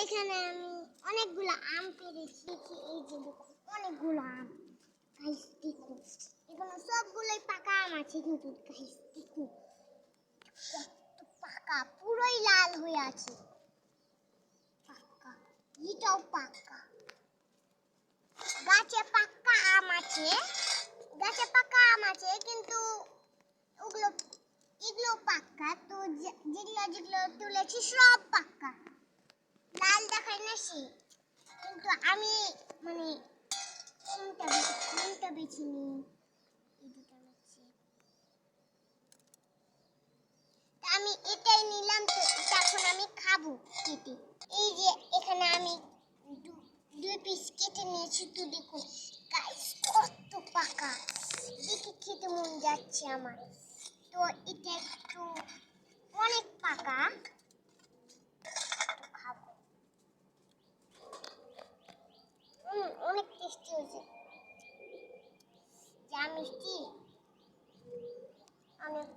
এখানে আমি অনেকগুলো আম পেরেছি। এই যে দেখো অনেকগুলো আম। গাইস দেখো এখানে সবগুলোই পাকা আম আছে, কিন্তু গাইস দেখো কত পাকা, পুরোই লাল হয়ে আছে। পাকা, এটাও পাকা। গাছে পাকা আম আছে, গাছে পাকা আম আছে, কিন্তু এগুলো পাকা। তো যেগুলো তুলেছি সব পাকা, লাল দেখায় না সে। কিন্তু আমি মানে কোনটা বেছে নিই, এই দুটো বেছে। আমি এটাই নিলাম, তো এটা এখন আমি খাবো কেটে। এই যে এখানে আমি দুই পিস কেটে নিয়েছি, তো দেখুন গাইস কত পাকা, দেখে খেতে মন যাচ্ছে আমার। তো এটা একটু অনেক পাকা, খাবো। অনেক টেস্টি হয়েছে, যা মিষ্টি অনেক।